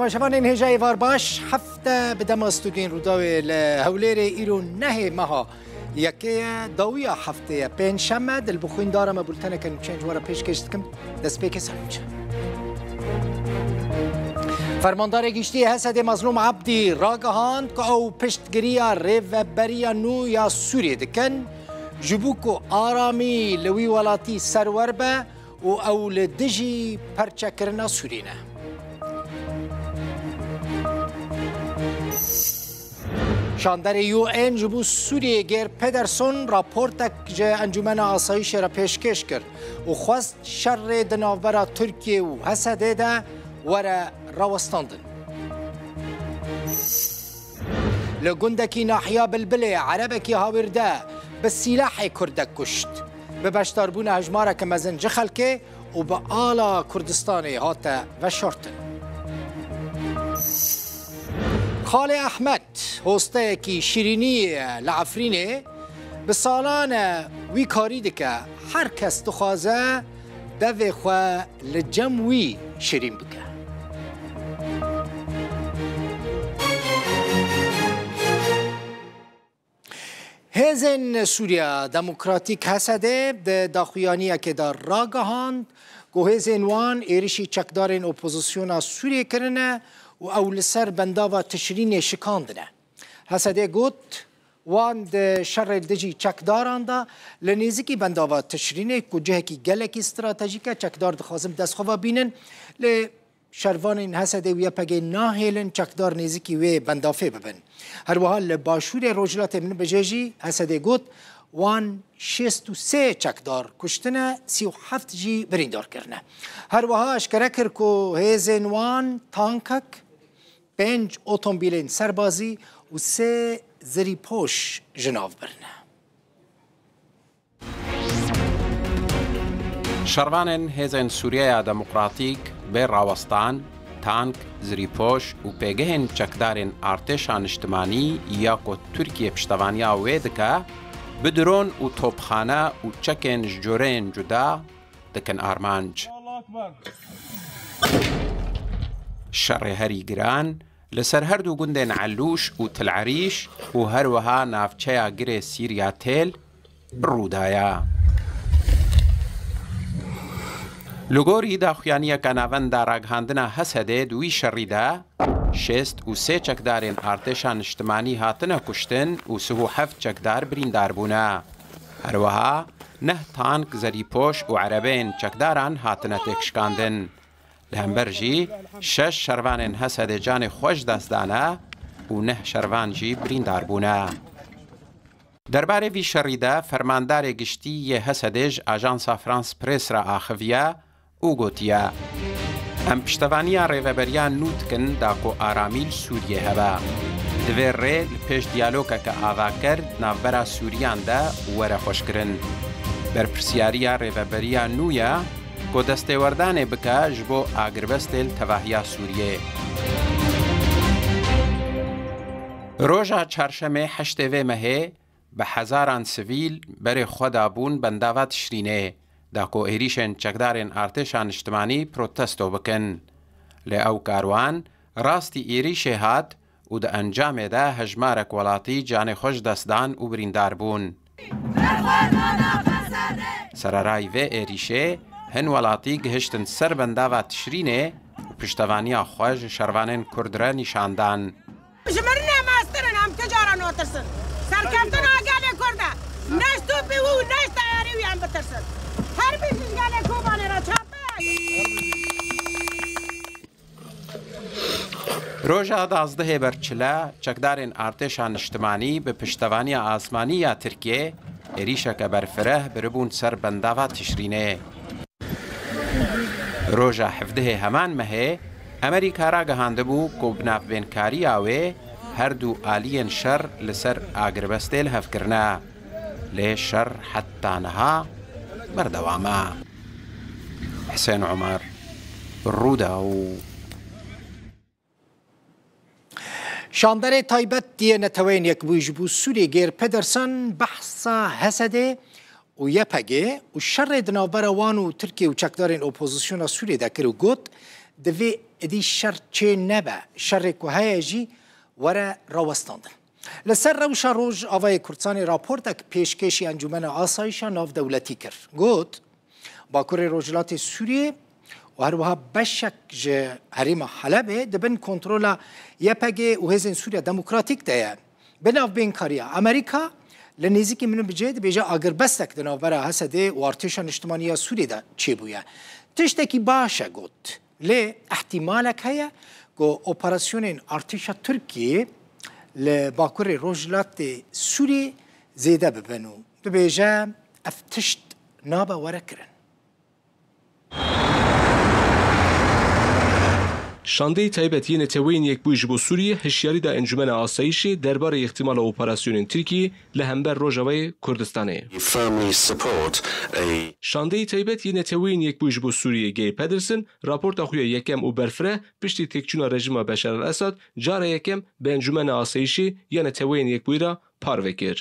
تماشاوان هجای وار باش هفته بدم استودین روداوی لهولیر ایرو نه ماها یکی داویا هفته پنجشنبه دل بخوین دارم بولتن کنم چنج وارا پیش کشت کم دست پیک سلامچه فرماندار گشتی حسد مظلوم عبدی راگهاند که او پشتگیریا ریوبریا نو یا سوریه دکن جبوکو آرامی لوی ولاتی سرور به و او لدجی پرچکرنا سورینه شاندار یو ان جبو سوریه گیر پدرسون راپورتک جه انجمن آسایش را پیشکش کرد و خواست شر دناورا ترکیه و حسده ده ورا راوستاندن لگندکی ناحیا بلبله عربکی هاورده به سلاح کردک کشت به بشتاربون هجماره که مزنج خلکه و به آلا کردستانی هاته و شرطن خال احمد هسته کی شیرینی لعفرینه به سالان وی کاری دکه هر کس تخوازه دوی خواه لجموی شیرین بکه هزن سوریا دموکراتیک حسده ده داخویانیه که در راگهاند که هزن وان ایریشی چکدارین اپوزیسیونا سوریه کرنه و اول سر بنداوا تشرین شکاندنه حسده گوت وان ده شر دجی چکداران ده لنیزکی بنداوا تشرینه که جهه کی گلکی استراتژیکه چکدار دخوازم دست خواه بینن شروان این حسده ویا پگه ناهیلن چکدار نیزکی وی بندافه ببن هر وحال باشور روجلات من بجیجی حسده گوت وان 63 چکدار کشتنه 37 جی بریندار کرنه هر وحال اشکره کر که هیزن وان تانکک 5 اتومبیلین سربازی و 3 زری پوش جناف برنه شروان هیزن سوریه دموکراتیک به راوستان، تانک، زریپوش و پیگهن چکدارین ارتشان اجتماعی یا که ترکیه پشتوانیا ویدکه بدرون و توپخانه و چکن جورین جدا دکن آرمانج. شر هری گران لسر هر دو گندن علوش و تلعریش و هر وها نافچه گره سیریا تیل رودایا. لگوری داخویانی که نوان داراگهاندنا حسده دوی شریده 63 چکدارین ارتشان اجتماعی هاتنه کشتن و 37 چکدار بریندار بونه. هروها 9 تانک زریپوش و عربین چکداران هاتنه تکشکاندن. لهمبرجی 6 شروان حسده جان خوش دستانه و 9 شروان جی بریندار بونه. درباره وی شریده فرماندار گشتی حسدج آژانس فرانس پریس را آخویه او گوتیا ام پشتوانیا ریوبریا نوت کن داکو آرامیل سوریه هوا دوی ری پیش دیالوگا که آوا کرد نافبرا سوریان ده وره خوش کرن بر پرسیاریا ریوبریا نویا که دسته وردانه بکا جبو آگربستل تواهیا سوریه روژا چارشمه هشتوه مهه به هزاران سویل بر خودابون بنداوات شرینه داکو ایریشن چکدارین ارتشان اجتماعی پروتستو بکن. لی او کاروان راستی ایریشه هاد و ده انجام ده هجمارک ولاتی جان خوش دستدان و بریندار بون. سرارای و ایریشه هن ولاتی گهشتن سر بنداوات شرینه و پشتوانیا خوش شروانن کردره نشاندان. جمرنا ماسترن هم تجارة نوترسن سرکمتن آگاله کرده نشتو بیو نشت آیاری ویم بترسن هر بیشش گاله کوبانه را چاپه روژا 12 برچلا چکدارین ارتشان اجتماعی به پشتوانی آسمانی یا ترکیه ایریشک برفره بربون سر بنداوات تشرینه. روژا 17 همان مهه امریکا را گهانده بو که بنافبینکاری آوه هر دو آلین شر لسر آگربستیل هف کرنا لی شر حتی نها بردواما. حسین عمر روداو شاندار تایبت دیه نتوین یک بوجبو سوری گیر پدرسن بحثا حسده و یپگه و شر دنابر وان و ترکیه و چکدارین اپوزیسیون سوری دکر و گوت دوی ادی شر چه نبه شر که هیجی وره راوستاندن لسر روشا روز آوای کردستان راپورت اک پیشکشی انجمن آسایش ناو دولتی کرد گوت باکور روجلات سوریه و هر وها بشک جه حریم حلبه دبن کنترولا یپگه و هزین سوریا دموکراتیک ده بناو بین کاریا امریکا لنزیکی منو بجد بیجا اگر بستک دناو برا حسده و ارتشان اجتماعی سوریه ده چی بویا تشتکی باشه گوت لی احتمالک هیا که اپراسیون ارتش ترکیه لباکور روجلات سوریه زیده ببنو ببیجا افتشت نابا ورکرن شانده تایبەت یە نەتەوەین یەکبووی ji بۆ سووریە هشیاریدا ئەنجومەنە ئاسایشی دەربارەی احتیمالە ئۆپەراسیۆنên تورکی لە هەمبەر ڕۆژەوەی کوردستانê. شاندەی تایبەت یە نەتەوەین یەکبووی ji بۆ سووریە گەی پەدرسن راپۆرتا خویە یەکەم û بەرفرە پشتی تێکچوونە رژیما بەشار ئەساد جارە یەکەم بە ئەنجومەنە ئاسایشی یە نەتەوەین یەکبوویدا پارvê kir.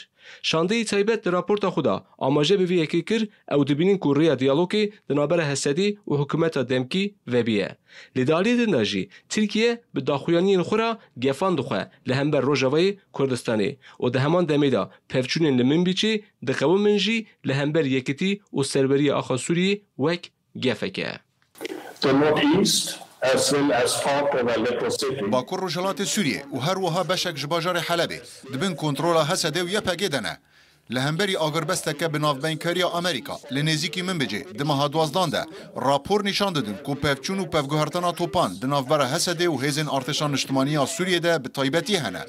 شاندەی تایبەت li raporta xwe da amaje bi vê yekê kir ew dibînin ku rêya diyalogê di navbera Hesedê û hikûmeta demkî vebiye. Li daliyê din de jî Tirkiye bi daxuyaniyên xwe ra gefan dixwe li hember Rojavayê Kurdistanê û di heman demê de pevçûnên li Minbîçê dixewin min jî li hember yekîtî û serberiyê axa Sûriyê wek gefek e. باکور روجلات سوریه و هر وها بشک جباجار حلبه دبن کنترولا حسده و یپگه دنه لهمبری آگربستکه به ناوبینکاری امریکا لنزیکی من بجه دمها دوازدان ده راپور نشان دادن که پفچون و پفگوهرتنا توپان دناوبر حسده و هیزن ارتشان اجتماعی سوریه ده به تایبتی هنه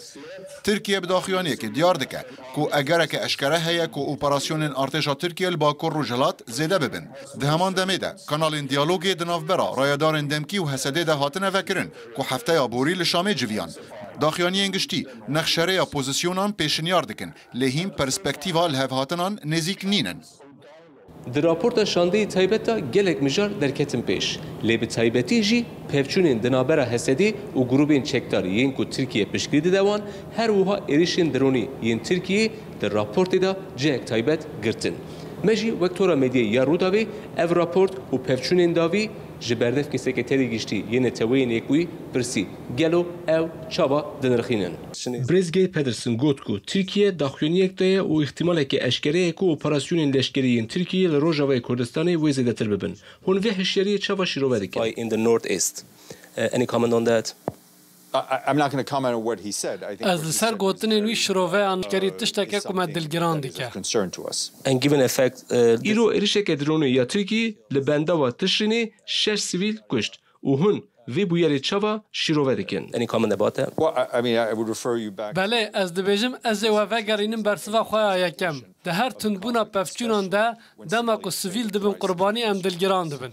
ترکیه بداخیانیه که دیار دکه که اگر که اشکره هیه که اپراسیون ارتشا ترکیه لباکور روجلات زیده ببن ده همان دمه ده کانال دیالوگی دناوبرا رایدارن دمکی و حسده ده هاتنه وکرن که هفته ابوری لشامه جویان داخیانی انگشتی نخشره اپوزیسیونان پیشنیار دکن لهیم پرسپکتیوا لهوهاتنان نزیک نینن. در راپورت شانده تایبەتە gelek mijar derketin pêş. Lê bi taybetî jî pevçûnên di navbera Hesedê û grûpên çekdarî yên ku Tirkiye piştgirî dide wan her wiha êrişên dronî yên Tirkiyê di raportê de cihek taybet girtin. Me jî wek tora medyayê ya Rûdawê ev raport û pevçûnên davî ji berdevkê sekreterî giştî yê neteweyên yekbûyî pirsî gelo ew çawa dinirxînin. Brezgey Pedersen got ku Tirkiye daxuyaniyek de ye û ihtimalekî eşkereyê ku operasyonên leşkerî Tirkiye li Rojavayê Kurdistanê wê zêdetir bibin. Hûn vê hişyariyê çawa şîrove dikin? In the northeast. Any comment on that? I'm not going to comment on what he said. I think از لسر گوتنین وی شروعان کری تشتکه کم دلگران دیکه. And given effect, ایرو ارشک درونی یا ترکی لبنده و تشرینی 6 سیویل کشت و هن وی بویری چاوا شیروه دکن. Any comment about that? Well, I mean, I would refer you back. بله از دبیجم از و گرینم برسوا خواه یکم. ده هر تندبونا پفچونان ده دماغ و سیویل دبن قربانی ام دلگران دبن.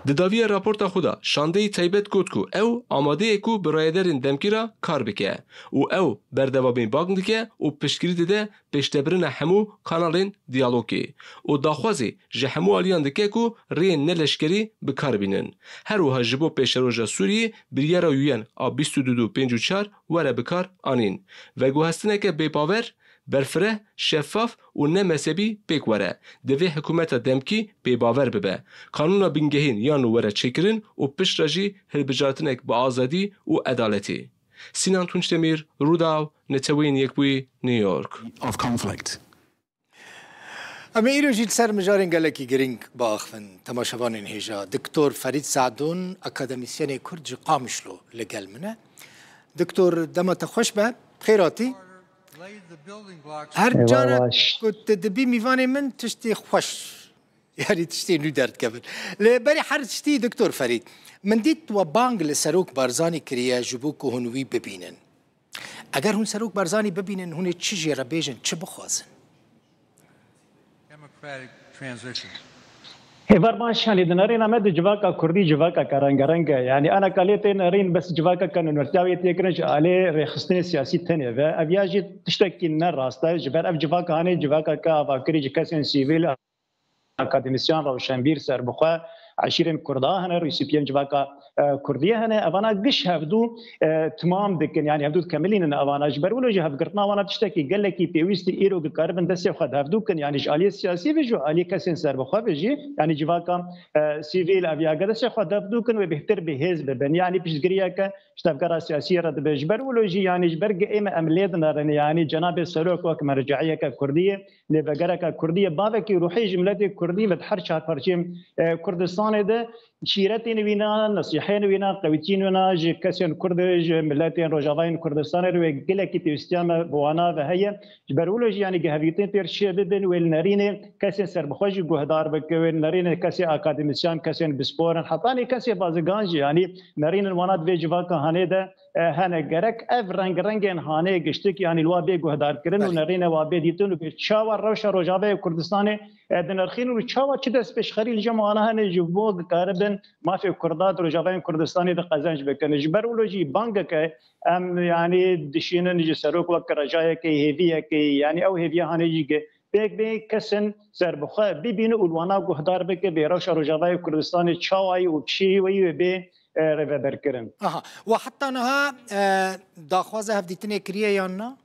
د داویه راپورتا خدا شاندهی تایبت گوت کو او آماده کو برایدرین دمکیرا کار بکه و او بردوابین باگن دکه و پشتگیری دیده پشتبرن همو کانالین دیالوگی و داخوازی جه همو آلیان دکه کو رین نلشکری بکار بینن هر وها جبو پیشروجا سوریه بریارا یوین آب 22-54 وره بکار آنین و گوهستنه که بیپاور برفره شفاف و نه مذهبی پیک وره دوی حکومت دمکی پی باور ببه قانون بینگهین یان وره چکرین و پشت راجی هلبجارتنک با آزادی و عدالتی. سینان تونچتمیر، روداو، نتوین یکبوی، نیویورک. اما ایرو جیل سر مجارین گلکی گرینگ با اخفن تماشاوانین هیجا دکتور فرید سعدون اکادمیسیان کرد جی قامشلو لگل منه دکتور دمت خوش به خیراتی هر جانا كنت دبي ميفاني من تشتي خوش يعني تشتي نو درد قبل لبري حر تشتي دكتور فريد من ديت وبانج لسروك بارزاني كريا جبوك هنوي ببينن اگر هون سروك بارزاني ببينن هون تشجي ربيجن تش بخوازن هفرماشان لدنارين أمد جواكا كردي جواكا كارانغارانغا يعني أنا كاليتين رين بس جواكا كانوا نرتاوي تيكرنش عليه رخصتين سياسي تانية فأبياجي تشتكي النار راستا جبر أب جواكا هاني جواكا كا فاكري جكاسين سيفيل أكاديميسيان روشنبير سربخوا عشيرين كردا هنا ريسيبيان جواكا كرديه هنا افانا قش هفدو تمام دكن يعني هفدو كاملين ان افانا جبر ولا جه هفقرتنا وانا تشتكي قال لك بيويستي ايرو كاربن دس خد هفدو كن يعني جاليه السياسي بيجو علي كسن سر بخو بيجي يعني جواكا سيفيل افيا قدس خد هفدو كن وبيهتر بهزب بن يعني بيشغرياك اشتفقرا سياسيه رد بجبر ولا جي يعني جبر ايما امليدنا يعني جناب السلوك وك مرجعيه كرديه لبقرا كرديه بابك روحي جملتي كردي بتحرش فرشيم كردستان ده شيرتين وينا نصيحين وينا قويتين وينا ج كسين كردج ملتين رجاوين كردستان رو قله كي تستعمل بوانا وهي جبرولوج يعني جهبيتين ترشي بدن والنارين كسين سربخوج جهدار بك والنارين كسي اكاديميسيان كسين بسبورن حطاني كسي بازغانج يعني نارين الوانات في جواكا هانيدا هنا جرك اف رنگن هانه گشتك يعني الوابي جهدار كرن ونارين وابي ديتون بتشاوا روش رجاوي كردستان دنرخين وتشاوا تشدس بشخري الجماعه هنا جبوق قاربن ما في كردات رجاوي كردستاني ده قزنج بكن جبرولوجي بانك ام يعني دشين نجي سروك وك رجايه كي هيفيه كي يعني او هيفيه هانيجي بيك بي كسن سربخه ببينو الوانا جهدار بك بيروش رجاوي كردستاني تشاوي وبشي وي بي ريفر كرن وحتى نها داخوازه هفديتني كريه يانا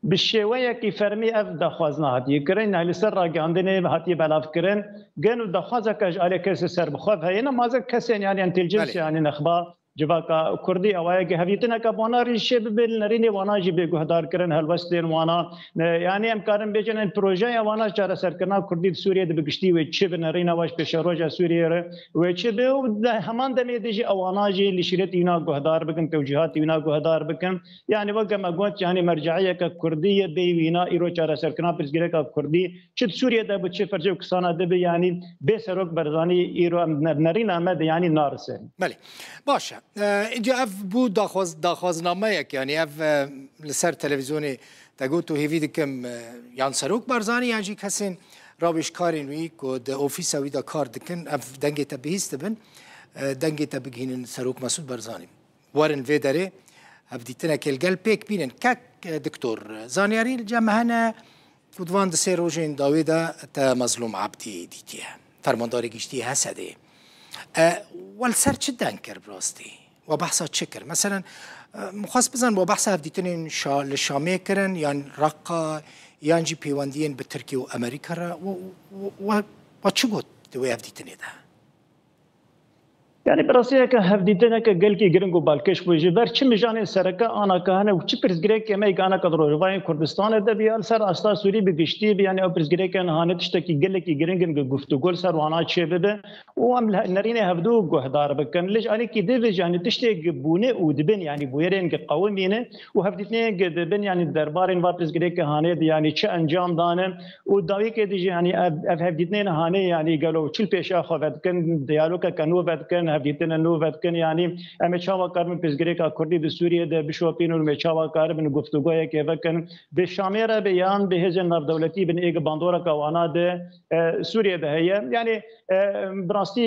بالشويه كي فرمي اف داخوازنا هاتي كرن على سر راغاندني هاتي بلاف كرن جن داخوازه كاج على كاس سر بخوف هينا مازك كسن يعني انتلجنس يعني نخبا جواكا كردي اوايا هفيتنا كبونا ريشه بالنريني وانا جي بهدار كرن هلوستين وانا يعني امكان بيجن بروجي وانا جار سركنا كردي سوريا دبغشتي وچ بنرينا واش بشروجا سوريا وچ به همان دمي ديجي اوانا جي لشريتينا بهدار بكن توجيهاتينا بهدار بكن يعني وقا ما قلت يعني مرجعيه كرديه بيوينا ايرو جار سركنا برزغيرا كردي چ سوريا د بچ فرجو كسانا دب يعني بسروك برزاني ايرو نرينا مد يعني نارسه بله باشه اینجا اف بود داخوازنامه یک یعنی اف لسر تلویزیونی تگوتو هیوی دکم یان سروک برزانی یعنی کسین رابش کارین وی کد اوفیس وی دا کار دکن اف دنگی تا بهیست بن دنگی تا بگینن سروک مسعود برزانی وارن وی داره اف دیتنا کل گل پیک بینن کک دکتور زانیاری الجمع هنا فدوان دسه روژین داویدا تا مظلوم عبدی دیتیه فرمانداری گشتی حسده والسر چه دنکر براستی و بحثا چکر مثلا مخواست بزن و بحثا هفدیتنین لشامه کرن یان رقا یان جی پیواندین به ترکیه و امریکا را و چه گوت دوی هفدیتنی ده يعني براسيه كهفديتنا كقلكي جرينجو بالكش بوجي برش مجاني سركا انا كهنا وش برزغريك ما يقانا كدروجواي كردستان ده بيال سر استا سوري بغشتي يعني او برزغريك هانه تشتكي قلكي جرينجن گفتگو سر وانا تشبه وام نرينه هفدو گهدار بكن ليش اني كي ديفيج يعني تشتي بونه ودبن يعني بويرين قومينه وهفديتني دبن يعني دربارين برزغريك هانه يعني چه انجام دانه وداوي كدي يعني هفديتني هانه يعني قالوا چل پیشا خود كن ديالوكا كانو ود هفديتنا نوفت كن يعني امچاوا كارم پزگريكا كردي د سوريا د بشوپين ومچاوا كارم گفتگو که وکن به شاميره بيان به هزن ناف دولتي بن ايگ باندورا كوانا د سوريا ده هي يعني براستي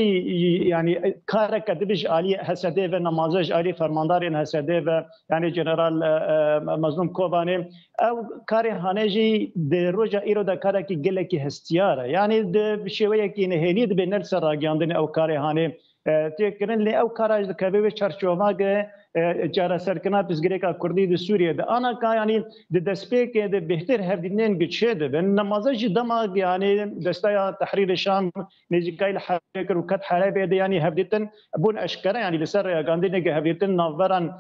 يعني كارك دبج علي حسده و نمازج علي فرماندار حسده و يعني جنرال مظلوم کوباني او کاری هانجی د روجا ایرو د کارا کی گله کی هستیاره يعني د شويه کی نهلید به نرس راگاندن او کاری هانه تكرن لي او كاراج كبيبه چارچوما جارا سرکنا پزگریکا کردی د سوریه د انا کا یعنی د دسپیک د بهتر هفدینن گچه ده بن نمازج دما یعنی دستا تحرير الشام نجيكايل حركه وكت حلبه يعني هفدتن بون اشكره يعني لسر غاندي نگ هفدتن نوبران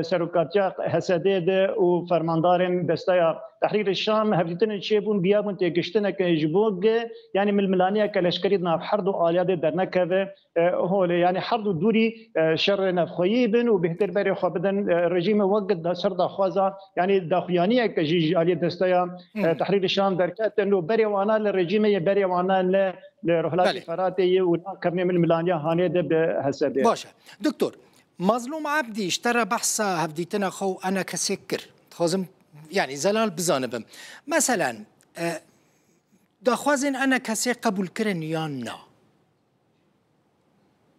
سرکاتیا حسده و فرماندارن دستا تحرير الشام هفدتن شيبون بيابون تگشتنه که جبوگ يعني من الملانيه كلشكري ناف حرد الياد درنكه هو يعني حرد دوري شر نفخيبن وبهتر بري خبدن رژیم وقت سر داخوازا يعني داخيانيه كجي علي دستا تحرير الشام دركات انه بري وانا للرژیم بري وانا لرحلات فراتي وكرني من الملانيه هاني بحسده باشه دكتور مظلوم عبدي اشترى بحثا هفديتنا خو انا كسكر خازم يعني زلال بزانبم مثلا داخوازن انا كسي قبول كرن يا نا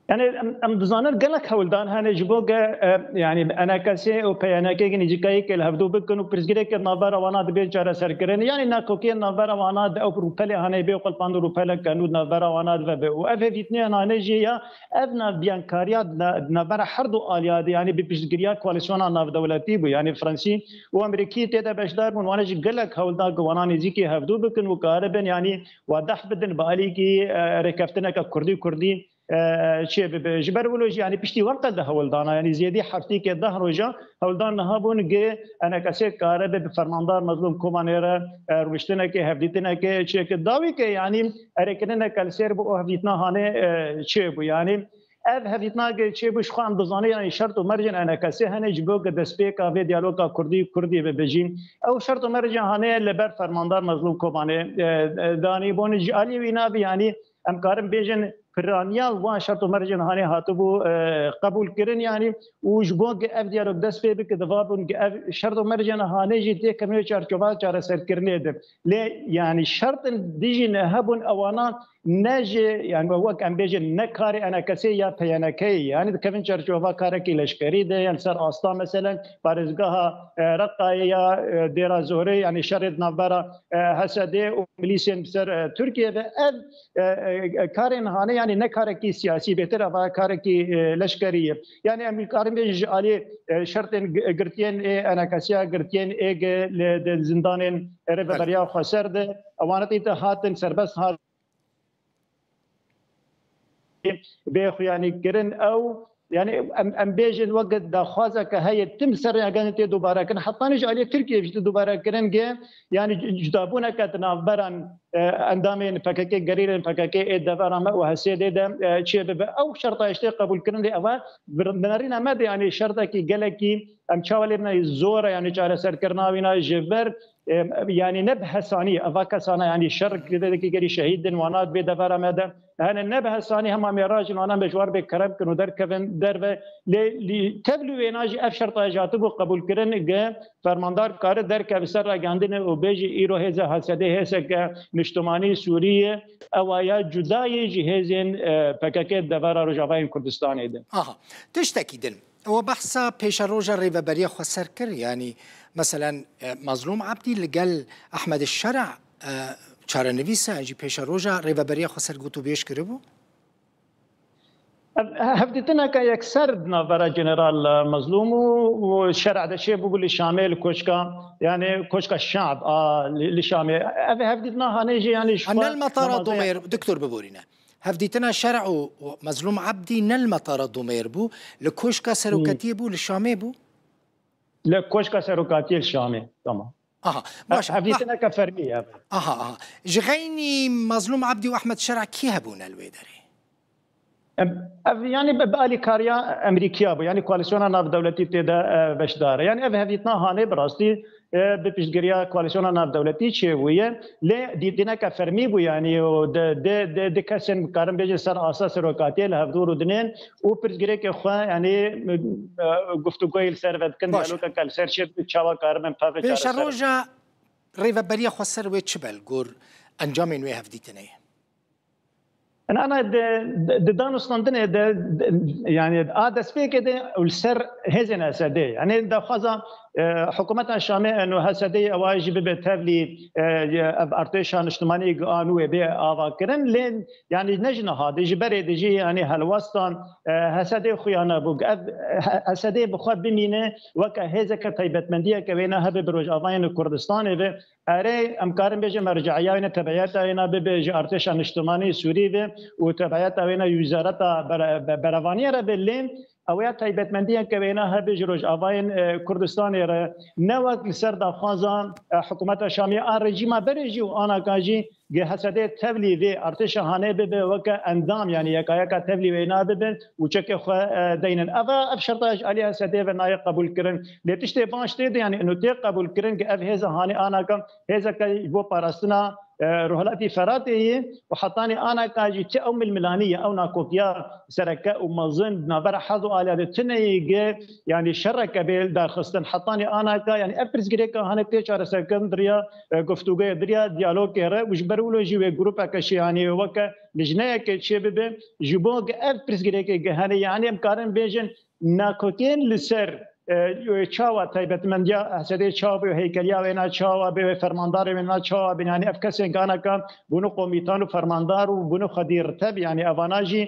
يعني ام دزانر قالك هولدان هاني جبوك يعني انا كسي او بيانا كي نجيكاي كل هبدو بكن وبرزغري ك نابر وانا دبي جارا سركرن يعني ناكوكي نابر وانا او روبل هاني بي قل باندو روبل كانو نابر وانا دبي واف فيتني انا نجيا ابنا بيانكاريا نابر حردو الياد يعني ببرزغريا كواليسيون ناف دولتي بو يعني فرنسي وامريكي تدا بشدار من وانا قالك هولدان وانا نجيكي هبدو بكن وكاربن يعني واضح بدن باليكي ركفتنا كردي شيء بجبرولوجي يعني بشتي وقت ده هولدانا يعني زيادة حفتي كده رجع هولدان نهابون جي أنا كسي كارب بفرماندار مظلوم كومانيرا روشتنا كي هفديتنا كي شيء كداوي كي يعني أركننا كالسير بو هفديتنا هاني شيء بو يعني اف هفديتنا كي شيء بو شخان دزاني يعني شرط ومرجن أنا كسي هني جبوك دسبيكا في ديالوجا كردي ببجين أو شرط ومرجن هاني لبر فرماندار مظلوم كوماني داني بون جالي وينا يعني أمكارم بيجن فرانيال وان شرط مرجن هاني هاتبو قبول كرن يعني وجبوك اف ديالوج دس في بك دفابون شرط مرجن هاني جيتي كميو چارچوبال چار سر كرنيد لي يعني شرط ديجي نهبون اوانا نجي يعني وقت ام بيجن نكاري انا كسي يا بيانكي يعني كفن چارچوبا كاركي لشكري ده يعني سر استا مثلا بارزگاه رقايا ديرا زهري يعني شرط نبره حسدي وميليشيان بسر تركيا اف كارين هاني يعني نكاركي سياسي بهتر او كاركي لشكريه يعني امريكا بيج علي شرط قرتين انا كسيا قرتين لزندان ريفريا خسرد اوانتي هاتن سربس هات بيخ يعني كرن او يعني ام بيجن وقت داخوازه كهي تم سر يعني دوباره كن حتى نج عليه تركيا بيجي دوباره كرن يعني جدابونا كتنا بران اندامين فكاكي قريرين فكاكي دفارا ما وهسيد ده شيء او شرط اشتي قبول كرن لي اوا بنارينا ما يعني شرطه كي قالكي ام شاولنا الزور يعني جار سر كرناوينا جبر يعني نبه ثاني افاكا ثاني يعني شر كذا كي شهيد وانات بدفارا ما هن النبه ثاني هم مراج وانا مجوار بكرم كنو در كفن در لتبلو يناجي اف شرط اجاتبو قبول كرن فرماندار كار در كبسر اگاندن او بيجي ايرو هزا حسده هسك مجتمعي سوريه اوايا جداي جهازين فكاكيت دفارا رجاوين كردستان ده تشتكي دن وبحثا بيش روجا ريفابريا خسر كر يعني مثلا مظلوم عبدي اللي قال احمد الشرع چاره نویسه اجی پیش روزا ریوبری خسر گوتو بیش کربو هفدتنا كيكسر نافرا جنرال مظلوم والشرع ده شيء بقول شامل كوشكا يعني كوشكا الشعب لشامل هفدتنا هنيجي يعني ان المطار ضمير دكتور ببورينا هفدتنا شرع ومظلوم عبدي ان المطار ضمير بو لكوشكا سروكاتي بو للشامي بو لكوشكا سروكاتي الشامي تمام باش هفدتنا كفرميه جغيني مظلوم عبدي واحمد شرع كي هبونا الويدري يعني بقالي كاريا امريكيه يعني كواليسيون ناف دولتي تدا بشدار يعني هفدتنا هاني براستي بپشتگیری کواليسيون ناف دولتي چويه ل دیدنا كفرمي بو يعني د کسن کارم بيجي سر اساس روكاتي لهفدور ودنين و پشتگیری که خو يعني گفتگوی سر ود کن دالو کل سر شب چاوا کارم پاف پیش روجا ریوبری خسر و چبل گور انجام نو هفدتنه انا دانستاندن يعني ادس فيك ده والسر هزن اسدي يعني ده خزا حكومتنا الشامية انه هسدي واجب بتبلي ارتشان اجتماعي قانون بي اواكرن لين يعني نجنا هذا جبري دجي يعني هالوسطان هسدي خيانه بوق هسدي بخو بمينه وك هزك طيبتمنديه كوينا هب بروج افاين كردستان به اري امكارم بيجي مرجعيه تبعيات اينا بيجي ارتشان اجتماعي سوري وتبعيات اينا وزاره بروانيه ربلين اویا تایبەتمەندیان کەوێنە هەبێژ ڕۆژئاوایان کوردستانی رە نەوەک لەسەر داخوازان حکوومەتە شامی ئا ڕێژیما بەرێژی و ئاناکاژی هەسەدێ تەبلی vê ارتشا هەنێ ببێ وەکە ئەندام یعنی یەکایەکە تەبلی وێنا ببن و چەکێ خۆ دەینن ئەڤ شەرتاژ علی هەسەدێ بە نایە قبولکردن لێ تشتێ باش تێ یعنی ئەنو تێ قبولکردن کە ئەڤ هێزە هانێ ئاناکەم هێزەکە بۆ پاراستنا روحلاتي فراتي وحطاني انا كاجي تأم الملانيه او ناكوبيا سركه ومظن نبر حظو على تني يعني شركه بيل دار خستن حطاني انا كا يعني ابرز جريكا هنا تيشار سكندريا گفتگو دريا ديالوج كره وجبرولو جي جروب كشي يعني وك لجنه كشبب جبوغ ابرز جريكا هنا يعني امكان بيجن ناكوتين لسر چاوا تایبەتمەندیا هەسەدەی چاو بێ هەیکەلیا وێنا چاوا بێ فەرماندارێ وێنا چاوا بینانی ئەف کەسێک گانەکە بوونە قۆمیتان و فەرماندار و بوونە خەدیرتەب یعنی ئەڤاناژی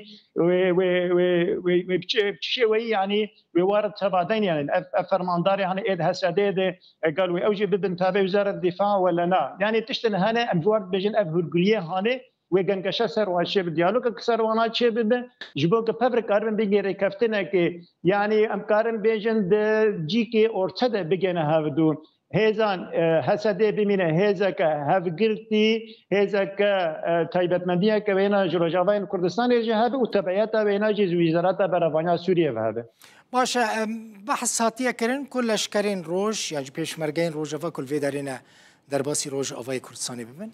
شێوەی یعنی وێوارە تەبادەین یعنی ئەف فەرماندارێ هەنە ئێد هەسەدێ دێ ئەگەل وێ ئەوژێ ببن تابێ وزارەت دیفاع ولا نا یعنی تشتن هەنە ئەم جوار بێژن ئەف هورگولیە هانێ وگنگشه سر و شب دیالوگ کسر وانا چه بده جبو که پبر کارم بگیره کفتنه که یعنی امکارم بیجن جی که ارتده بگنه هفدو هزان حسده بمینه هزا که هفگرتی هزا که تایبەتمەندیه که بینا جروجاوین کردستان جهاد و تبعیت بینا جز وزارت برافانیا سوریه هذا باشه بحث هاتیه کرن کل اشکرین روش یعنی پیشمرگین روش و کل ویدارینه در باسی روش آوای کردستانی ببین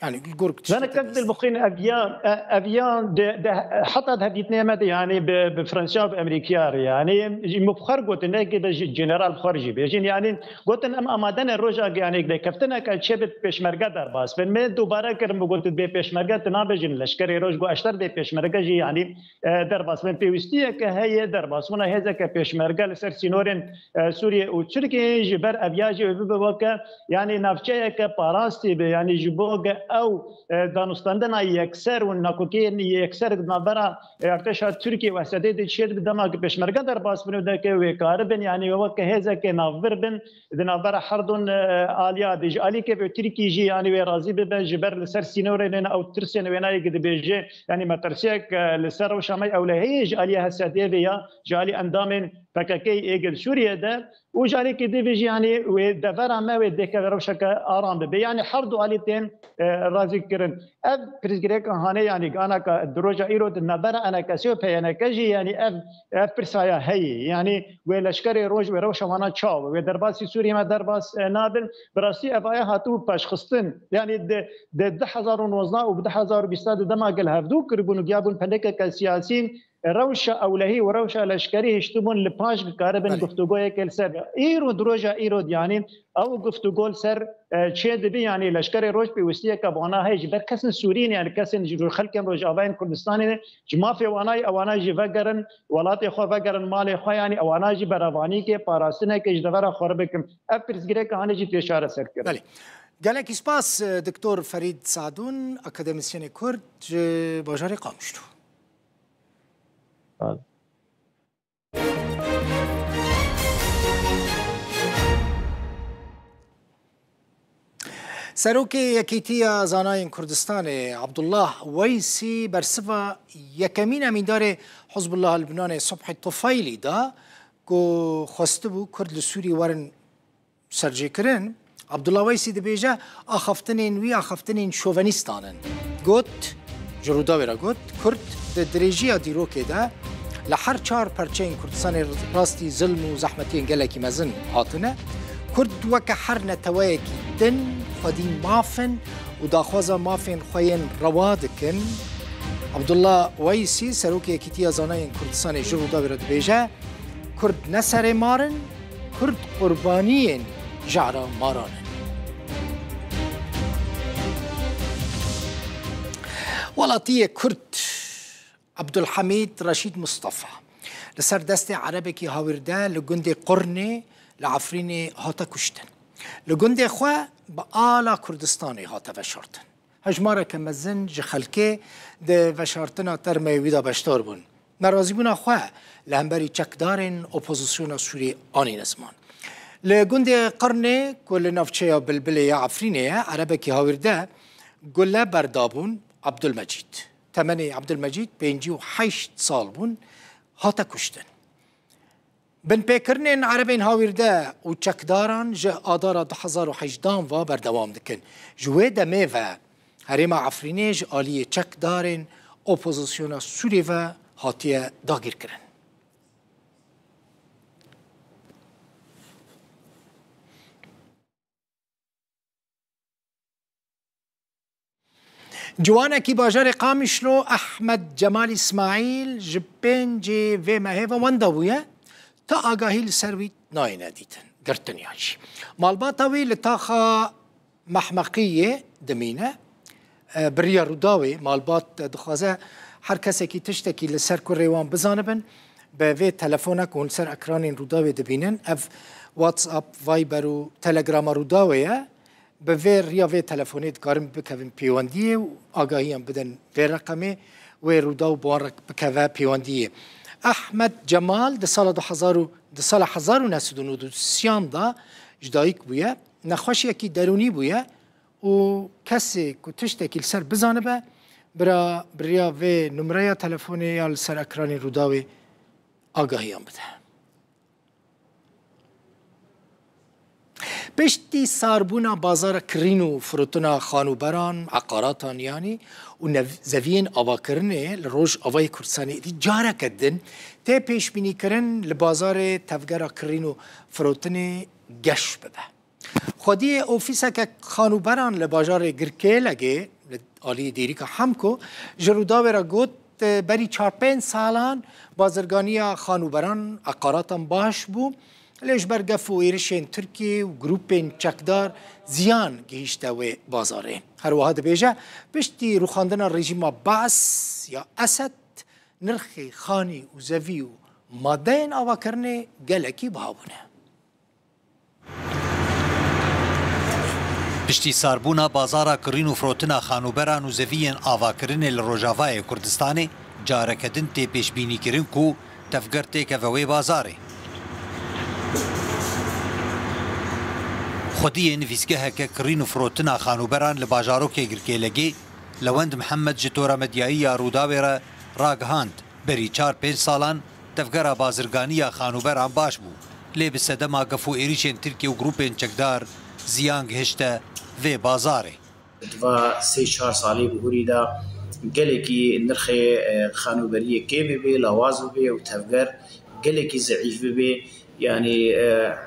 يعني الجورك انا كنت المخين افيان حتى هديتنا مدى يعني بفرنسا بامريكا يعني مبخر قلت انك جنرال خارجي بيجين يعني قلت ان امادن الرجا يعني كفتنا كشبت بيشمرقه درباس فمن دوباره كرم قلت بيشمرقه تنابجن لشكري روج قو اشتر بيشمرقه جي يعني درباس من بيوستيه كهي درباس هنا هذا كبيشمرقه لسر سينورين سوريا وتركيا جبر ابياجي ببوكا يعني نافچه كباراستي يعني جبوغ او دانستاندن یکسر و ناکوکین یکسر نبرا ارتش ترکیه و سدید شد دماغ پشمرگه در باس بنو که وکار بن یعنی وقت هزا که ناور بن نبرا حردون آلیا دیج آلی که ترکیه جی یعنی راضی به جبر لسر سینورین او ترسین ونای قد بیجه یعنی مترسیک لسر و شامي او لهیج آلیا هسدید یا جالی اندام فكاكي ايجل سوريا ده وجاري كده بيجي يعني ودفر ما ودك روشك ارام به يعني حردو اليتين رازي كرن اب بريزغريك هاني يعني انا كدروجا ايرود النبر انا كسيو انا كجي يعني اب برسايا هي يعني ولشكري روج وروش وانا تشاو ودرباسي سوريا ما درباس نابل براسي افايا هاتو باش خصتن يعني د 2019 و 2020 دماغ الهفدو كربون جابون فلك كسياسيين روشة أولهي وروشة لشكري يشتمون لباش كاربن گفتگوی کل سر ایرو دروجا ایرو يعني أو گفتگو سر شيء دبي يعني لشكري روج بوستيه كبانا هي جبر كسن سوريين يعني كسن جرو خلكم روج أبين كردستاني جما في واناي أوانا جفجرن ولاتي خو فجرن مالي خو يعني أوانا جبرواني كي باراستنا كي جدفر خربكم أبرز جري كهاني جي تشارة سر كده. قالك إسباس دكتور فريد سعدون أكاديميسيان كرد باجاري قامشتو. سروکی یکیتیا زانای کردستان عبدالله ویسی برسوا یکمین امیندار حزب الله لبنان صبح طفیلی دا که خواسته بو کرد لسوری ورن سرجی کرن عبدالله ویسی دی بیجه آخفتنین شوونیستانن گوت جرودا ورا گوت کرد دریجی دیروکه دا لحر چار پرچین کردستان راستی ظلم و زحمتی انگلکی مزن هاتنه کرد وکه حر نتوایکی دن خدين مافن وداخوزا مافن خوين روادكن عبدالله ويسي سروكي كتيا زاناين كردستان جرو دابرد بيجا كرد نسر مارن كرد قربانيين جعرا ماران ولاتية كرد عبد الحميد رشيد مصطفى لسر دست عربكي هاوردا لجندي قرني لعفريني هاتا كشتن لجندي خوا بآلا كردستاني هاتا وشارتن هجمارة كمزن جخلكي ده وشارتنا ترمي ويدا بشتار بون نرازي بونا خواه لهمبري چكدارن اپوزيسيون سوري آني نزمان لجندي قرني كل نفچه بلبلي عفريني عربكي هاورده قل بردابون عبد المجيد تمني عبد المجيد 58 سال بون هاتا كشتن بن پیکرنین عربین هاویرده و چکداران جه آدارا 2018 و بردوام دکن جوه دمه و هریم عفرینه جه آلی چکدارن اپوزیسیون سوری و هاتیه داگیر کرن جوانکی باجار قامشلو احمد جمال اسماعیل جبین جی و مهیو وندویه تا آگاهی لسروی ناینه دیتن گرتنیاجی مالباتاوی لتاخا محمقیه دمینه بریا روداوی مالبات دخوازه هر کسی که تشتکی لسر کوریوان بزانبن به وی تلفونک اون سر اکران روداوی دبینن اف واتساپ وایبر و تلگرام روداویه به وی ریا وی تلفونیت کارم بکوین پیواندیه و آگاهی هم بدن وی رقمه و روداو بوان بکوه پیواندیه احمد جمال ده سال 1993 دا جدایک بویه نخوشی اکی درونی بویه و کسی که تشتکی لسر بزانه به بریا و نمره تلفونی یا لسر اکرانی روداوی آگاهی هم بده پشتی ساربونا بازار کرین و فروتنا خانوبران عقاراتان یعنی و زوین آواکرنه لروج آوای کرسانی دی جاره کدن تی پیش بینی کرن لبازار تفگر کرین و فروتن گش بده خودی اوفیسه که خانوبران لبازار گرکه لگه آلی دیری که همکو جروداوی را گوت بری 4-5 سالان بازرگانی خانوبران عقاراتان باش بو لیش برگف و ایرشین ترکی و گروپین چکدار زیان گهیشته و بازاره هر واحد بیجه پشتی روخاندن رژیم بعث یا اسد نرخی خانی و زوی و ماده این آوا کرنه گلکی بهابونه پشتی ساربونا بازارا کرین و فروتنا خانوبران و زویین آوا کرنه لروجاوای کردستانی جارکدن تی پیش بینی کرن کو تفگر تیک وی بازاره خودی نویسگه که کرین و فروتنا خانوبران لباجارو که گرکه لگی لوند محمد جتورا مدیایی روداوی را راگهاند بری 4-5 سالان تفگر بازرگانی خانوبران باش بو لی بسدما گفو ایریشن ترکی و گروپین چکدار زیان گهشته و بازاره و 3-4 سالی بهوری دا گلکی نرخ خانوبری که بی لواز بی و تفگر گلکی ضعیف بی يعني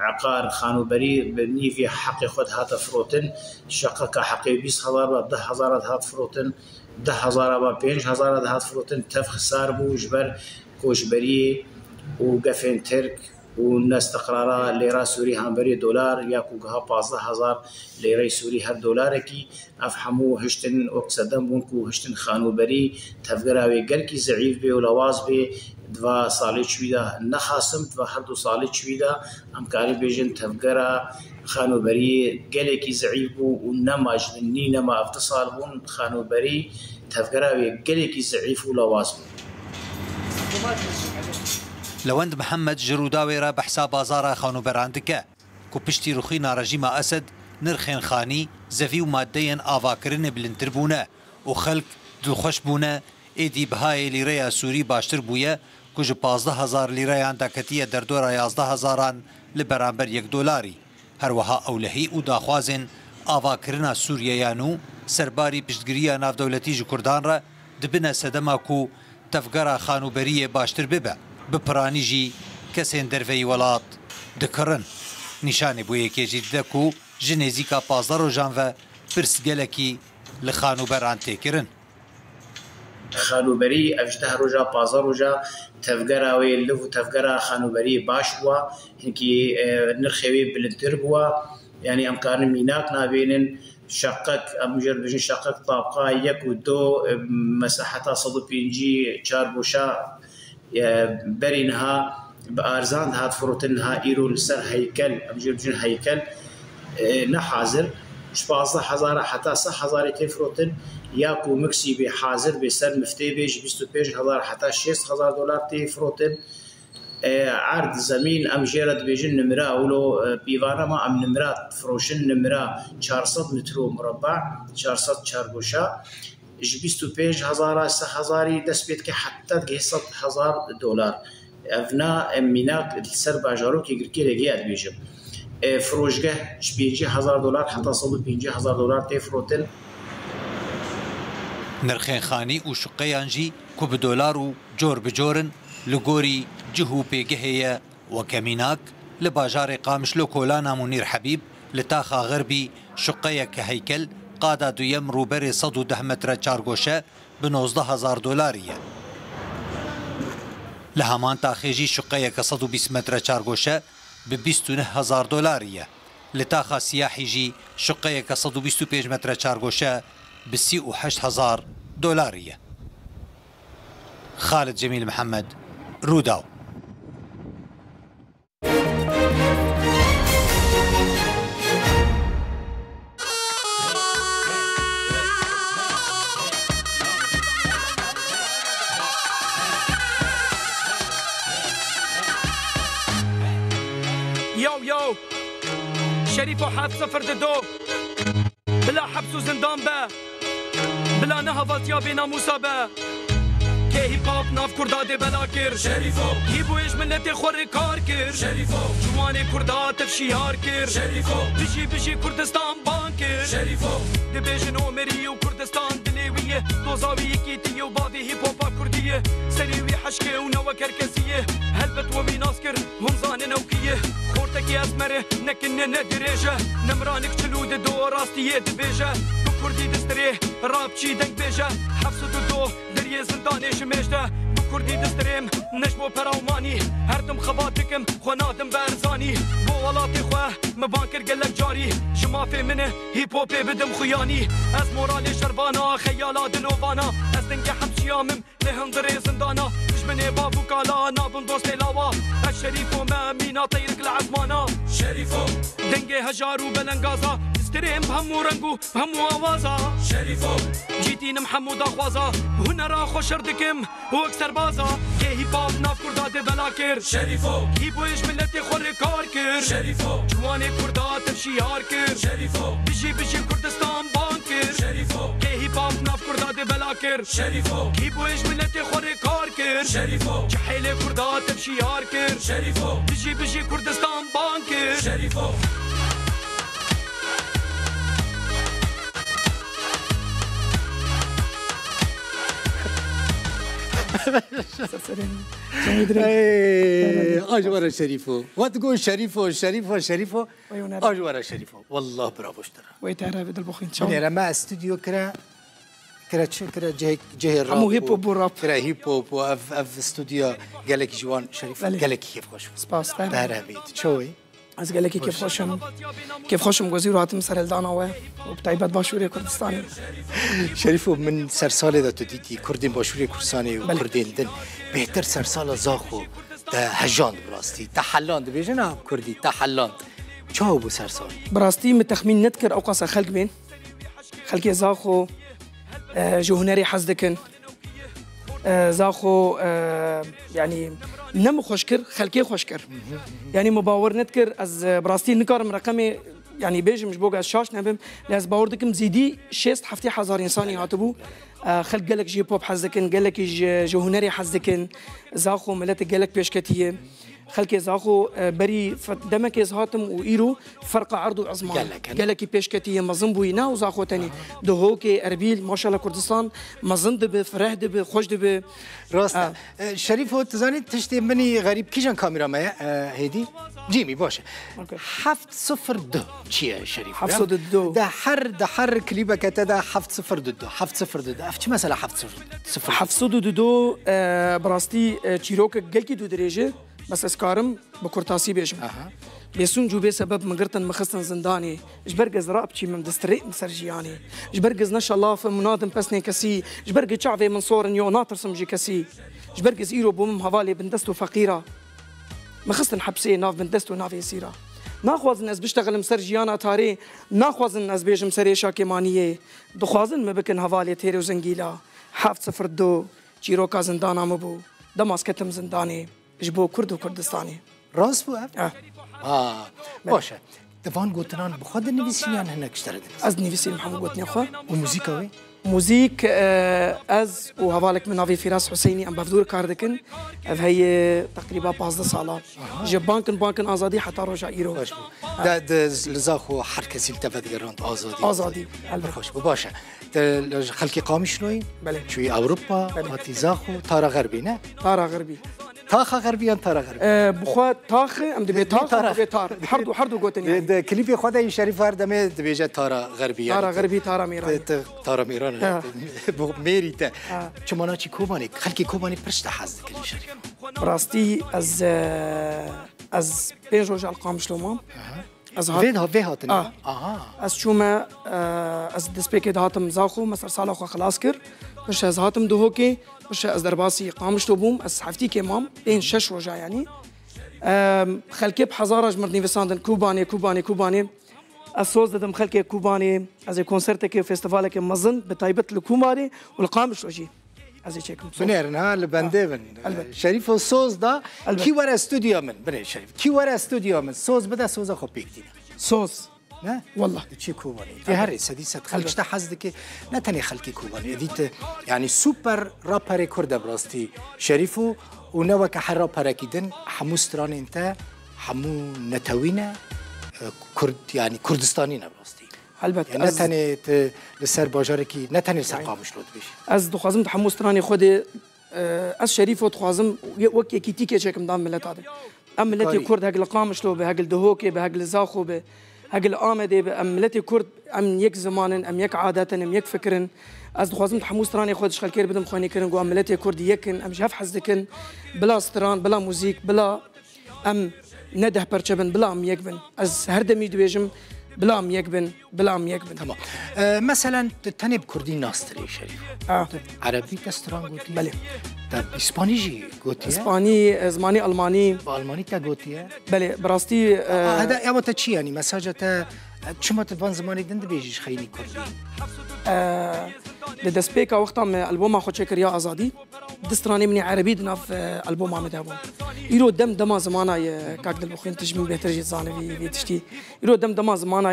عقار خانوبري بني في حق خود هات فروتن شقق حقي 20,000 و 10,000 هات فروتن 10,000 و 5,000 هات فروتن تفخ ساربو جبر كوشبري وقفين ترك والناس استقرارا ليرا سوري هامبري دولار يا كوغها 15,000 ليرا سوري هر دولار كي افحمو هشتن اقصدم بونكو هشتن خانوبري تفقراوي قلكي زعيف بي ولواز بي 2 سالی چویده نخواستم و هر 2 سالی چویده امکاری بیشتر تفکر خانوبری گلی ضعیف و نما جنی نما اتصال بون خانوبری تفکر گلی ضعیف و لواز بود. لوند محمد جروداوی را بحساب بازار خانوبران دکه کو پشتی رخینا رژیم اسد نرخین خانی زوی و ماده آواکرین بلندتر بونه و خلق دلخوش بونه ایدی بهای لیره سوری باشتر بویه کج 15,000 لیره اندکتیه در دور 11,000 لبرانبر $1 هر وها اولهی او داخوازن آواکرنا سوریانو سرباری پشتگیری نافدولتی جو کردان را دبنه سدما کو تفگر خانوبری باشتر ببه بپرانی جی کسین دروی ولات دکرن نشانه بویه که جیده کو جنیزی کا 15 روزان و پرسگلکی لخانوبران تکرن خانوبری افجده روزا 15 روزا تفجر وی لفو تفجر خانوبری باش بوا هنکی نرخوی بلندتر بوا يعني امکان میناک نابینن شقق امجر بجن شقق طابقه 1 و 2 مساحتها 105 بوشا برينها بارزان هات فروتنها ايرو لسر هيكل امجر بجن هيكل نحاضر 15,000 حتى 6,000 تفروتن ياكو مكسي بحاضر بسر مفتي بيج 25,000 حتى 6,000 دولار تفروتن عرض زمين ام جيرد بيجن نمرة اولو بيوانا ما ام نمرة فروشن نمرة 400 متر مربع 400 چارگوشا 25,000 6,000 دست بيت كي حتى 100,000 دولار افنا ميناك سر باجارو كي گركي لگيات بيجم فروشگاه 50,000 دولار حتى 150,000 دولار تفروتن نرخين خاني و شقيانجي كو بدولار و جور بجورن لغوري جهو بيگهية وكميناك لباجار قامشلو كولانا منير حبيب لتاخا غربي شقية كهيكل قادا دویم روبری 110 متر چارگوشه به 19,000 دلاریه. لهمان تاخیجی شقه که 120 متر چارگوشه به 29,000 دلاریه. لتاخا سیاحی جی شقه که 125 متر چارگوشه به 38,000 دلاریه. خالد جمیل محمد، روداو. يو شريف وحاب صفر دو بلا حبس وزندان با بلا نهضت يا بينا موسى كي هيب هوب ناف كردا دي بلاكر شريفو هيبو ايش ملتي خور كاركر شريفو جواني كردا تفشيار كر شريفو بيجي كردستان بانكر شريفو دي بيجن عمري وكردستان دليوية دوزاوي كيتي وبادي هيب هوبا كردية سريوي حشكة ونوا كركزية هلبت وبي ناسكر همزان نوكية خورتكي اسمره نكن ندريجة نمرانك جلود دو راستية دبيجة بكردي دستريه رابشي دنك بيجة حفصو دو دريه زنداني شمشته بكردي دستريم نجمو براوماني هردم خباتكم خونادم بارزاني بو ولاتي خواه مبانكر قلك جاري جما في منه هيب هوبي بدم خياني از مورالي شربانا خيالا دلوفانا از دنك حبشيامم لهندري زندانا مني بابو كالا نابن دوستي لاوا الشريف وما مينا طيرك العزمانا شريفو دنجي هجارو بلنغازا استريم بهمو رنگو بهمو آوازا شريفو جيتين محمود اخوازا هنا را خوشردكم واكسر بازا كي هيب هوب ناف كردا دي بلاكر شريفو هيبو ايش ملتي خور كاركر شريفو جواني كردا تمشي هاركر شريفو بيجي كردستان بانكر شريفو كي هيب هوب ناف كردا دي بلاكر شريفو هيبو ايش ملتي خور كاركر شريفو جحيلة كردا تمشي هاركر شريفو بيجي كردستان بانكر شريفو اجوار شريفو وتقول شريفو اجوار شريفو والله برافو اشترى ويتعرف بالبخين ان شاء الله ما استوديو كرا جه الراب مو هيب هوب وراب كرا هيب هوب اف استوديو قال لك جوان شريف قال لك كيف خوش سباس بارابيت شوي از قال لك كيف خوشم وزير هاتم سر الداناوه وبتايبات باشوري كردستاني شريفو من سرساله دا تديتي كردين باشوري كردستاني وكردين دن بهتر سرساله زاخو ده هجاند براستي تحلاند بيجنا كردي تحلاند شو بو سرسال براستي متخمين نذكر اوقاس خلق بين خلقي زاخو جهنري حزدكن زاخو يعني نم خوشكر خلقي خوشكر يعني مباور نذكر از براستي نكارم رقمي يعني بيجي مش بوقع الشاش نبم لاز باوردكم زيدي 6,000 انساني هاتبو خلق قالك جي بوب حزدكن قالك جهنري حزدكن زاخو ملت قالك بيشكتيه خلقي زاخو بري دمك هاتم وإيرو فرق عرض وعظمان قالك بيشكتيه مظن بوينا وزاخو تاني دهوكي أربيل ما شاء الله كردستان مظن دب فرح دب خوش دب راستا شريف هو تزاني تشتي مني غريب كيجان كاميرا ما هيدي جيمي باشا 702 شيء شريف 702 ده حر كليبك تدا 702 افتش مثلا 702 براستي تشيروك قلكي دو درجه بس اسكارم بكرتاسي بيجم بيسون جو بسبب مقرتن مخصن زنداني جبرجز رابتشي من دستريق مسرجياني جبرجز نشا الله في منادم بسني كسي جبرجز شعبي من صور نيو ناطر سمجي كسي جبرجز ايرو بوم هوالي بندستو فقيره مخصن حبسي ناف بندستو ناف يسيره ناخواز الناس بيشتغل مسرجيانا تاري ناخواز الناس بيجم سريشا كيمانيه دخوازن ما بكن هوالي تيري وزنجيلا 702 جيروكا زندانا مبو دماسكتم زنداني جبو كرد وكردستاني راس بو باشا دفان قوتنان بخد النفسيان هناك اشترد از نفسي محمد قوتني اخوة وموسيقى وي موزيك از وهوالك من نافي فراس حسيني ام بفدور كاردكن هي تقريبا 15 ساله جب بانكن ازادي حتى رجع ايرو ده لزاخو حركه سلتفت جراند ازادي خوش باشا خلقي قامي شنوي بله شوي اوروبا هاتي زاخو تارا غربي نه تارا غربي تاخ غربيان تارا غربي بخوا تاخ ام دبي تاخ ام دبي تار حردو قوتني ده كليب خدای شریف هردم دبیجه تارا غربیان تارا غربي تارا ميران تارا ميران ميريتا چمانا چی کوبانی خلکی کوبانی پرشت حزد کلی شریف براستي از بين روج القام شلومام از هاتن از شوما از دسبيك هاتم زاخو مسر سالا خو خلاص كر باش از هاتم دوهوكي باش از درباسي قام شلوبوم از حفتي كمام بين 6 روجا يعني خلكي بحزارج مرني فيساندن كوباني الصوص دم خلكي كوباني از كونسرتك فيستيفالك مزن بتايبت الكوماري والقامش وجي از چيكم بنيرنا لبنده بن شريف الصوص دا كي ورا استوديو من بني شريف كي ورا استوديو من صوص بدا صوص خو بيكتي صوص نه والله تشي كوباني في هري سديسه خلكش حزدك لا تاني خلكي كوباني ديت يعني سوبر رابر كرد براستي شريفو ونوك حرابر كيدن حموستران انت حمو نتوينا كرد يعني كردستانينا براستي البته يعني نتاني لسر باجاركي نتاني لسر قامش لود بيش از دخوازم تحموستراني خودي از شريف وتخوازم وك كيتيكي شكم دام ملت هذا ام ملتي كرد هاجل قامش لو بهاجل دهوكي بهاجل زاخو هاجل آمده بأم ملتي كرد أم يك زمانن أم يك عادة أم يك فكرن از دخوازم تحموستراني خودش خلكير بدم خواني كرن جو أم ملتي كرد يكن أم جاف حزدكن بلا ستران بلا موزيك بلا أم نده برشبن بلا أم يكبن از هردمي دويجم بلا أم يكبن تمام مثلا تنب كردي ناستري شريف عربي تستران قوتي بله طب اسباني جي قوتي اسباني زماني الماني بالماني تا قوتي بله براستي هذا يا وقت شي يعني مساجة شما تبان زماني دند بيجيش خيني كردي دسبيكا وقتا من ألبوم خود شكر يا أزادي دستراني مني عربي دنا في ألبوم عم دابون يرو دم زمانا كاك البخين تجمي بهتر جيت زاني في تشتي يرو دم زمانا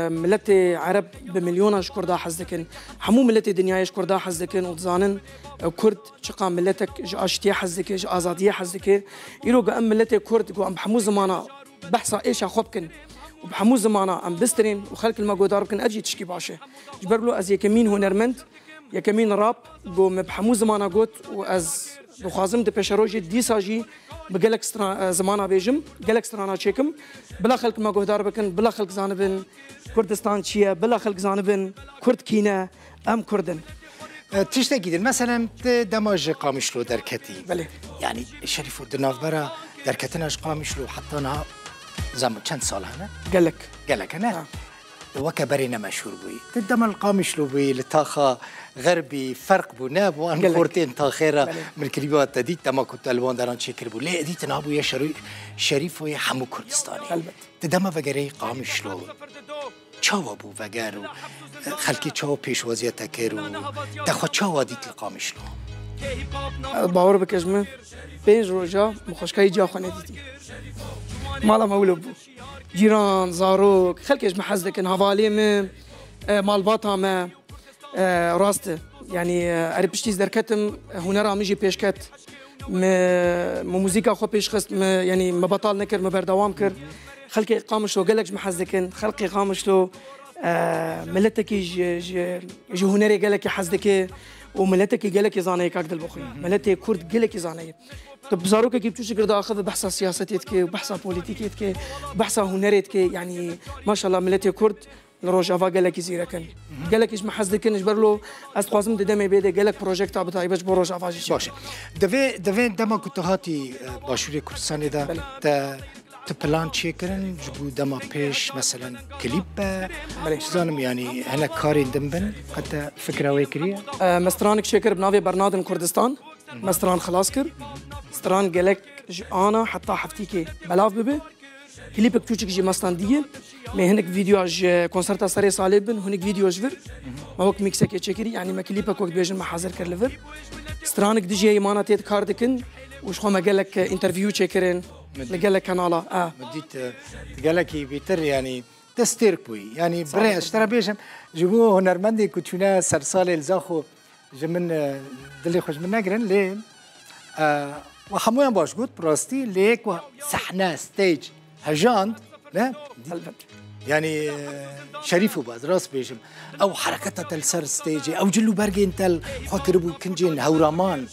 ملتي عرب بمليون شكر دا حزدكن حمو ملتي دنيا شكر دا حزدكن وتزانن كرد شقا ملتك اشتي حزدك ازاديه حزدك يرو قام ملتي كرد قام بحمو زمانا بحصا ايش اخوبكن وبحمو زمانا ام بسترين وخلق المقودار كن اجي تشكي باشا جبرلو از يكمين هنرمند يكمين راب قوم بحمو زمانا قوت واز دخوازم دبشروجي ديساجي بقلك زمانا بيجم قلك سترانا تشيكم بلا خلق مقودار بكن بلا خلق زانبن كردستان شيا بلا خلق زانبن كرد كينا ام كردن تشتكي مثلا دماج قامشلو دركتي بله يعني شريف الدنافبرا دركتناش قامشلو حطيناها زمان كم سال هنا قالك أنا وكبرنا مشهور بوي تدم القامشلو بوي لتاخا غربي فرق بو ناب وان خورتين تاخيرا من كليبات تديت تما كنت الوان داران شكر بو ليه ديت نابو يا شريف ويا حمو كردستاني تدم فقري قامشلو چاوا بو وگرو خلکی چاوا پیشوازی تکرو دخوا چاوا دیت القامشلو باور بکجمه 5 روزا مخشکای جا خانه دیدی مالا مولو بو جيران زاروك خلكش محزدكن هواليم مالباطا ما راست يعني اربشتيز دركتم هنرا ميجي بيشكت موزيكا خو بيش خست يعني ما بطال نكر ما بردوام كر خلقي قامش لو قالكش محزدكن خلقي قامش لو ملتك جي هنري قالك حزدك وملتك قالك زاني كاك البخي ملتك كرد قالك زاني طب زاروك كيف تشوف كده اخذ بحث سياستيتك وبحث بوليتيكيتك وبحث هنريتك يعني ما شاء الله ملتي كرد لروجافا قالك يزيركن قالك ايش محزدكن اجبر له استقاسم دمي بيده قالك بروجيكت تاع باش بروجافا باش دفي دما كنت هاتي باشوري كردستان ده تبلان تشيكرن جبو دما بيش مثلا كليب زانم يعني هنا كارين دمبن حتى فكره ويكريه مسترانك شكر بنافي برنادم كردستان مستران خلاص كر ستران قالك انا حتى حفتيكي بلاف ببي كليبك توشك جي مستان ديه مي هنك فيديو اج كونسرت ساري صالبن هنك فيديو اجفر ما وقت ميكسك تشكري يعني ما كليبك وقت بيجن ما حاضر كر ليفر سترانك دي جي ماناتيت كاردكن وش خو ما قالك انترفيو تشكرين لقال لك كنالا مديت قال لك بيتر يعني تستيرك بوي يعني بري اشترى بيجم جيبوه هنرمندي كوتشونا سرسالي الزاخو جمن دلي خوش من نقرن ليه وحمويا باش قلت براستي ليك وسحنا ستيج هجاند لا يعني شريفو باز راس بيجم او حركتها تلسر ستيج او جلو برجين تل خاطربو كنجين هورامان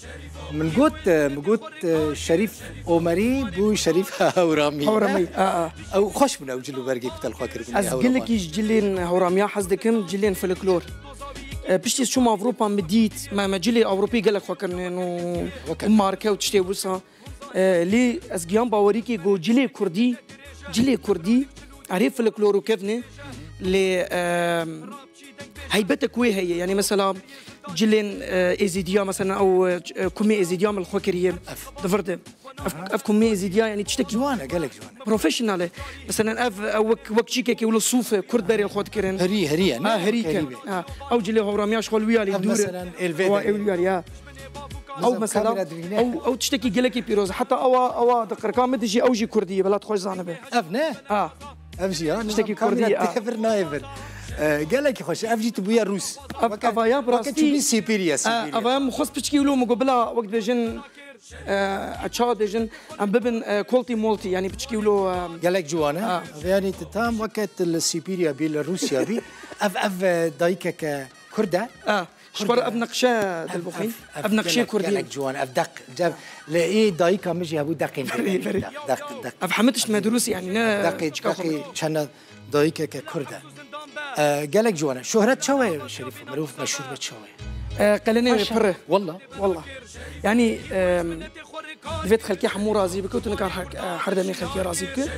من قلت شريف أومري بو شريف هورامي أو خوش من أوجلو برجي كتل خاكر از قلك جلين هوراميا حزدكم جلين فلكلور بشتي شو ما أوروبا مديت ما جلي أوروبي قلك خاكر إنه ماركة وتشتي وصا لي از قيام باوريكي جو جلي كردي عريف فلكلور وكفني ل هيبتك وين هي يعني مثلا جلين ازيديا مثلا او كومي ازيديا من الخوكريه دفرت اف كومي ازيديا يعني تشتكي جوانا قالك جوانا بروفيشنال مثلا اف وقت شيكي ولا الصوف كرد بري الخوت كرين هري هريك او جلي هوراميا شغل ويالي دور مثلا الفيديو او مثلا او تشتكي قالك بيروز حتى او دقرقه مدجي اوجي كرديه بلا تخش زانبه افنا افجي تشتكي كرديه تفر نايفر قالك خوش افجي تبويا روس افايا براستي سيبيريا افايا مخص بتشكي له مقبله وقت دجن اتشا دجن ام ببن كولتي مولتي يعني بتشكي له قالك جوانا يعني تتام وقت السيبيريا بيلاروسيا بي اف دايكك كرده شبر ابنقشا دلبوخي ابنقشي كردي قالك جوانا افدق جاب لاي دايكا مجي ابو دقين دق افهمتش مدروس يعني دقي كان دايكك كرده قالك جوانا شهرة شوي شريف معروف مشهور بشوي قالني بره والله يعني دفيت خلكي حمو رازي بك وتنكر حردمي خلكي رازي بك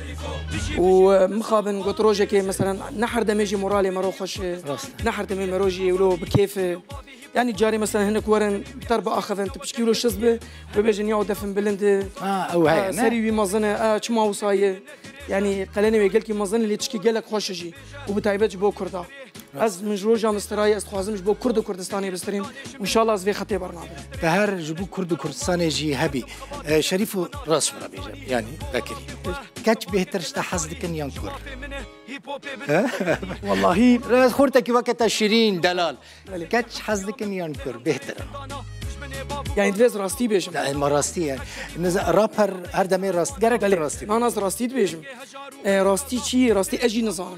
ومخابن قلت روجك مثلا نحر دميجي مورالي مروخش نحر دمي مروجي ولو بكيف يعني جاري مثلا هناك ورن تربة اخذ انت بشكي له شزبه وبيجي يقعد دفن بلند او هاي سري مازنه شما وصايه يعني قالني ويقول لي مازن اللي تشكي قالك خوشجي وبتعيبتش بو كردا از من جروجا مستراي از خوازمش بو كرد وكردستاني بسترين وان شاء الله از في خطي برنامج بهر جبو كرد وكردستاني جي هبي شريف راس ولا بيجا يعني بكري كاتش بهترشتا حظك ينكر والله راس خورتك وقت 20 دلال كاتش حظك ينكر بهتر يعني دلز راستي بيجم لا ما راستي يعني رابر هر دمي راست جرك راستي انا راستي بيجم راستي شي راستي اجي نظام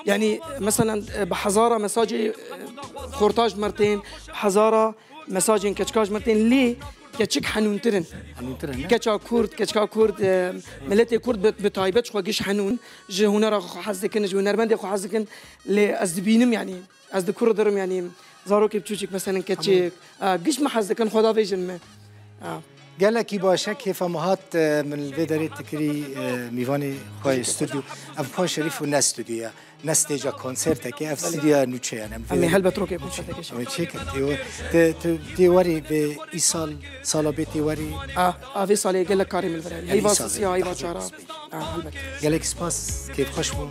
يعني مثلا بحزاره مساجي خورتاج مرتين بحزاره مساجين كشكاج مرتين ليه كتشك حنونترن كتشا كورد ملتي كورد بتايبتش خوجيش حنون جه هنا حزكن جو نربند خو حزكن لازدبينم يعني از كوردرم يعني زاروكي بتشوشك مثلا كتشك قش ما حزكن خدا فيجن ما قال لك باشا كيف مهات من الفيدري تكري ميفاني خوي استوديو افكو شريف والناس استوديو ناس تيجا كونسرت كي اف استوديو نوتشي انا امي هل بتروكي كونسرت شي تشيك تي وري بايصال صاله بيتي وري في صالي قال لك كريم الفراري هي باص يا هي باشارا هلبت قال لك سباس كيف خوشبو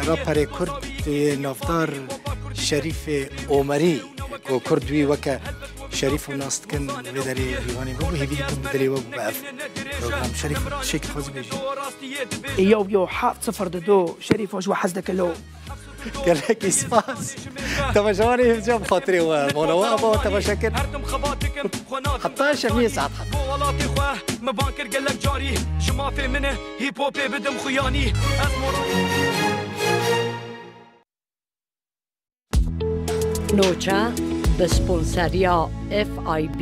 رابر كرد نافدار شريف اومري كردوي وكا شريف وناس كان بدري ديواني بابو هي بيكون بدري بابو بعرف بروجرام شريف شيك خوزي بيجي يو حاط 0-2 شريف وجو حزدك لو قال لك اسفاس تبا جواني جاب خاطري ومولا وابا تبا شكر حتى شمية ساعات ولاتي خواه مبانكر قال لك جاري شما في منه هيب هوب بدم خياني نوچه به سپونسریا FIB